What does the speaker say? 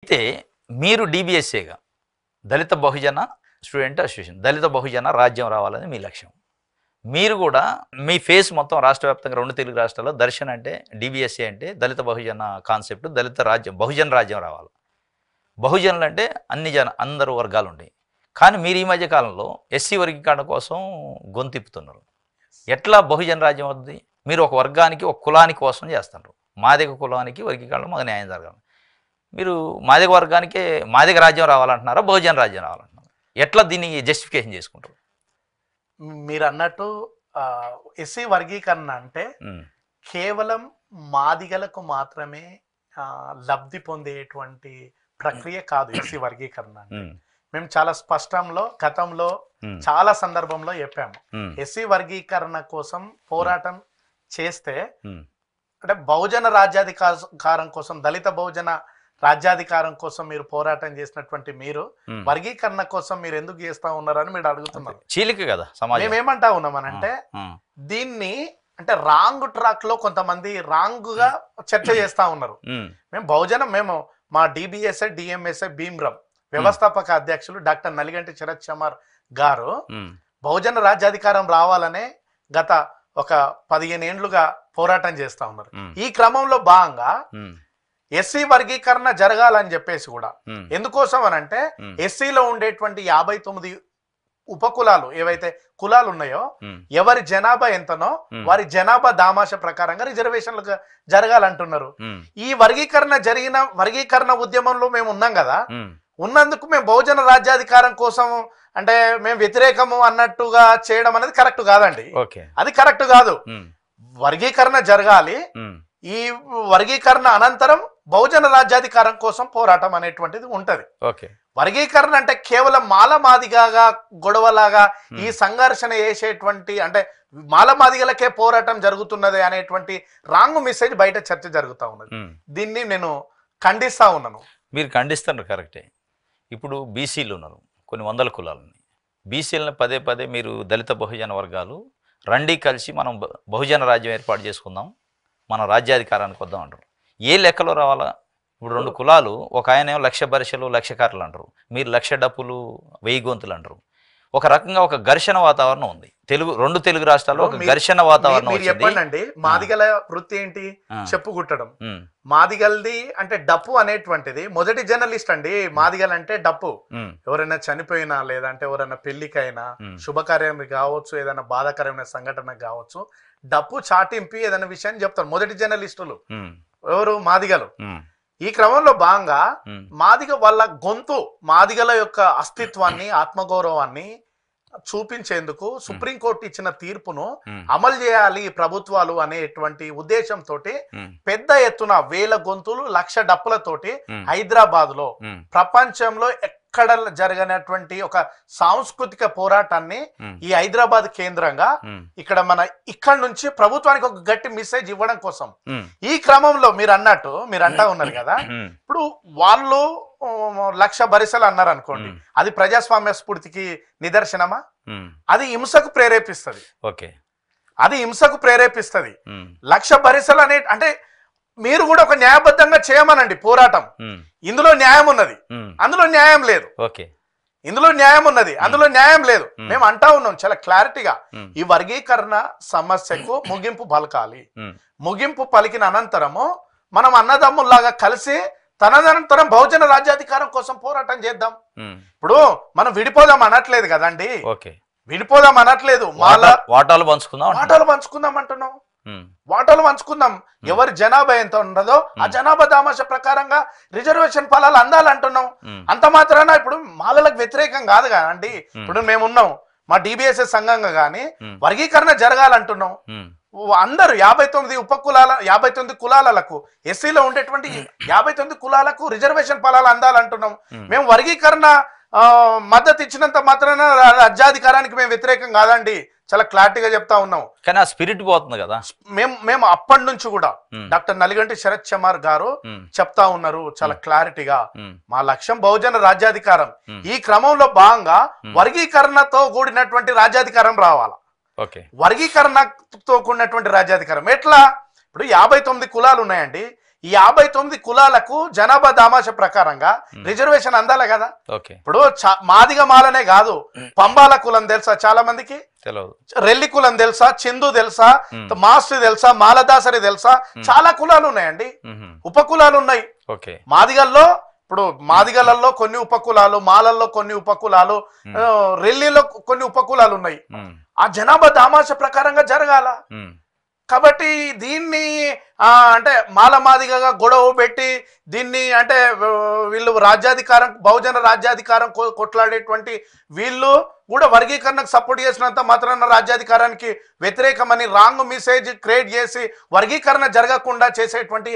అయితే మీరు డీబీఎస్ఏగా దళిత బహుజన student association దళిత బహుజన రాజ్యం రావాలని మీ లక్ష్యం. మీరు కూడా మీ ఫేస్ మొత్తం రాష్ట్ర వ్యాప్తంగా 2 తెలుగు రాష్ట్రాల్లో దర్శన్ అంటే డీబీఎస్ఏ అంటే దళిత బహుజన కాన్సెప్ట్, దళిత రాజ్యం బహుజన రాజ్యం రావాలి. బహుజనులు అంటే అందరూ వర్గాలు ఉంటాయి. కానీ మీరు ఈ మధ్య కాలంలో ఎస్సీ వర్గీకరణ కోసం గొంతిప్పుతున్నారు. ఎట్లా బహుజన రాజ్యం అవుతుంది? మీరు ఒక వర్గానికి ఒక కులానికి కోసం చేస్తున్నారు. మాదిగ కులానికి వర్గీకరణ మాకు న్యాయం జరగాలి. మీరు మాదిగ వర్గానికే మాదిగ రాజ్యం రావాలంటున్నారా, బహుజన రాజ్యం రావాలంటున్నారా? ఎట్లా దీన్ని జస్టిఫికేషన్ చేసుకుంటారు? మీరు అన్నట్టు ఎస్సీ వర్గీకరణ అంటే కేవలం మాదిగలకు మాత్రమే లబ్ధి పొందేటువంటి ప్రక్రియ కాదు. ఎస్సీ వర్గీకరణ అంటే మేము చాలా స్పష్టంలో గతంలో చాలా సందర్భంలో చెప్పాము. ఎస్సీ వర్గీకరణ కోసం పోరాటం చేస్తే అంటే బహుజన రాజ్యాధికారం కోసం, దళిత బహుజన రాజ్యాధికారం కోసం మీరు పోరాటం చేసినటువంటి మీరు వర్గీకరణ కోసం మీరు ఎందుకు చేస్తా ఉన్నారని మీరు అడుగుతున్నారు. చీలిక కదా సమాజం. మేమేమంటా ఉన్నామనంటే దీన్ని అంటే రాంగ్ ట్రాక్ లో కొంతమంది రాంగ్ గా చర్చ చేస్తా ఉన్నారు. మేము మా డిబిఎస్ఐ డిఎంఎస్ఐ భీమ్రం వ్యవస్థాపక అధ్యక్షులు డాక్టర్ నలిగంటి శరత్ చమార్ గారు బహుజన రాజ్యాధికారం రావాలనే గత ఒక 15 ఏండ్లుగా పోరాటం చేస్తా ఉన్నారు. ఈ క్రమంలో భాగంగా ఎస్సీ వర్గీకరణ జరగాలని చెప్పేసి కూడా ఎందుకోసం అని అంటే ఎస్సీలో ఉండేటువంటి 59 ఉపకులాలు ఏవైతే కులాలు ఉన్నాయో ఎవరి జనాభా ఎంతనో వారి జనాభా దామాష ప్రకారంగా రిజర్వేషన్లు జరగాలంటున్నారు. ఈ వర్గీకరణ ఉద్యమంలో మేము ఉన్నాం కదా, ఉన్నందుకు మేము బహుజన రాజ్యాధికారం కోసం అంటే మేము వ్యతిరేకము అన్నట్టుగా చేయడం అనేది కరెక్ట్ కాదండి. అది కరెక్ట్ కాదు. వర్గీకరణ జరగాలి. ఈ వర్గీకరణ అనంతరం బహుజన రాజ్యాధికారం కోసం పోరాటం అనేటువంటిది ఉంటది. వర్గీకరణ అంటే కేవలం మాలమాదిగా గొడవలాగా ఈ సంఘర్షణ చేసేటువంటి అంటే మాలమాదిగలకే పోరాటం జరుగుతున్నది అనేటువంటి రాంగ్ మెసేజ్ బయట చర్చ జరుగుతూ ఉన్నది. దీన్ని నేను ఖండిస్తా ఉన్నాను. మీరు ఖండిస్తున్నారు, కరెక్టే. ఇప్పుడు బీసీలు ఉన్నారు, కొన్ని వందల కులాలు ఉన్నాయి. బీసీలను పదే మీరు దళిత బహుజన వర్గాలు రండి కలిసి మనం బహుజన రాజ్యం ఏర్పాటు చేసుకుందాం, మన రాజ్యాధికారానికి వద్దాం అంటారు. ఏ లెక్కలో రావాలా? ఇప్పుడు 2 కులాలు, ఒక ఆయన 1,00,000 బరిసెలు 1,00,000 కార్లు అంటారు, మీరు 1,00,000 డప్పులు 1000 గొంతులు అంటారు. ఒక రకంగా ఒక ఘర్షణ వాతావరణం ఉంది. 2 తెలుగు రాష్ట్రాల్లో ఒక ఘర్షణ వాతావరణం. చెప్పండి, మాదిగల వృత్తి ఏంటి? చెప్పుకుట్టడం. మాదిగల్ది అంటే డప్పు అనేటువంటిది మొదటి జర్నలిస్ట్ అండి. మాదిగల్ అంటే డప్పు. ఎవరైనా చనిపోయినా లేదంటే ఎవరైనా పెళ్లికైనా శుభకార్యం కావచ్చు, ఏదైనా బాధాకరమైన సంఘటన కావచ్చు, డప్పు చాటింపి ఏదైనా విషయాన్ని చెప్తారు మొదటి జర్నలిస్టులు. ఎవరు? మాదిగలు. ఈ క్రమంలో భాగంగా మాదిగ వాళ్ళ గొంతు, మాదిగల యొక్క అస్తిత్వాన్ని, ఆత్మగౌరవాన్ని చూపించేందుకు సుప్రీంకోర్టు ఇచ్చిన తీర్పును అమలు చేయాలి ప్రభుత్వాలు అనేటువంటి ఉద్దేశంతో పెద్ద ఎత్తున 1000 గొంతులు 1,00,000 డప్పులతోటి హైదరాబాద్ లో ప్రపంచంలో ఎక్కడ జరగనటువంటి ఒక సాంస్కృతిక పోరాటాన్ని ఈ హైదరాబాద్ కేంద్రంగా ఇక్కడ నుంచి ప్రభుత్వానికి ఒక గట్టి మెసేజ్ ఇవ్వడం కోసం ఈ క్రమంలో మీరు అంటా ఉన్నారు కదా, ఇప్పుడు వాళ్ళు 1,00,000 బరిసెలు అన్నారు అనుకోండి, అది ప్రజాస్వామ్య స్ఫూర్తికి నిదర్శనమా? అది హింసకు ప్రేరేపిస్తుంది. అది హింసకు ప్రేరేపిస్తుంది. 1,00,000 బరిసెలు అంటే మీరు కూడా ఒక న్యాయబద్ధంగా చేయమనండి పోరాటం. ఇందులో న్యాయం ఉన్నది, అందులో న్యాయం లేదు. ఇందులో న్యాయం ఉన్నది, అందులో న్యాయం లేదు. మేము అంటా ఉన్నాం చాలా క్లారిటీగా, ఈ వర్గీకరణ సమస్యకు ముగింపు పలకాలి. ముగింపు పలికిన అనంతరము మనం అన్నదమ్ముల్లాగా కలిసి తనదనంతరం బహుజన రాజ్యాధికారం కోసం పోరాటం చేద్దాం. ఇప్పుడు మనం విడిపోదాం అనట్లేదు కదండి, విడిపోదాం అనట్లేదు. వాటాలు పంచుకుందాం అంటున్నాం. వాటాలు పంచుకుందాం. ఎవరి జనాభా ఎంత ఉండదో ఆ జనాభా దామాష ప్రకారంగా రిజర్వేషన్ ఫలాలు అందాలంటున్నాం. అంత మాత్రాన ఇప్పుడు మాలలకు వ్యతిరేకం కాదు కదండి. ఇప్పుడు మేమున్నాం, మా డిబిఎస్ఏ సంఘంగా గాని వర్గీకరణ జరగాలంటున్నాం. అందరూ 59 కులాలకు ఎస్సీలో ఉండేటువంటి 59 కులాలకు రిజర్వేషన్ ఫలాలు అందాలంటున్నాం. మేము వర్గీకరణ మద్దతు ఇచ్చినంత మాత్రాన రాజ్యాధికారానికి మేము వ్యతిరేకం కాదండి, చాలా క్లారిటీగా చెప్తా ఉన్నాం. కానీ ఆ స్పిరిట్ పోతుంది కదా. మేము అప్పటి నుంచి కూడా డాక్టర్ నలిగంటి శరత్ చమార్ గారు చెప్తా ఉన్నారు చాలా క్లారిటీగా, మా లక్ష్యం బహుజన రాజ్యాధికారం. ఈ క్రమంలో భాగంగా వర్గీకరణతో కూడినటువంటి రాజ్యాధికారం రావాలా. వర్గీకరణతో కూడినటువంటి రాజ్యాధికారం ఎట్లా? ఇప్పుడు 59 కులాలు ఉన్నాయండి. ఈ 59 కులాలకు జనాభా దామాష ప్రకారంగా రిజర్వేషన్ అందాలి కదా. ఓకే. ఇప్పుడు మాదిగ మాలనే కాదు, పంబాల కులం తెలుసా చాలా మందికి, తెలియదు. రెల్లి కులం తెలుసా, చిందు తెలుసా, మాస్టి తెలుసా, మాలదాసరి తెలుసా, చాలా కులాలు ఉన్నాయండి, ఉపకులాలు ఉన్నాయి. ఓకే. మాదిగల్లో ఇప్పుడు మాదిగలలో కొన్ని ఉపకులాలు, మాలల్లో కొన్ని ఉపకులాలు, రెల్లిలో కొన్ని ఉపకులాలు ఉన్నాయి. ఆ జనాభా దామాష ప్రకారంగా జరగాల. కాబట్టి దీన్ని అంటే మాల మాదిగగా గొడవ పెట్టి దీన్ని అంటే వీళ్ళు రాజ్యాధికారం, బహుజన రాజ్యాధికారం కొట్లాడేటువంటి వీళ్ళు కూడా వర్గీకరణకు సపోర్ట్ చేసినంత మాత్రాన రాజ్యాధికారానికి వ్యతిరేకమని రాంగ్ మెసేజ్ క్రియేట్ చేసి వర్గీకరణ జరగకుండా చేసేటువంటి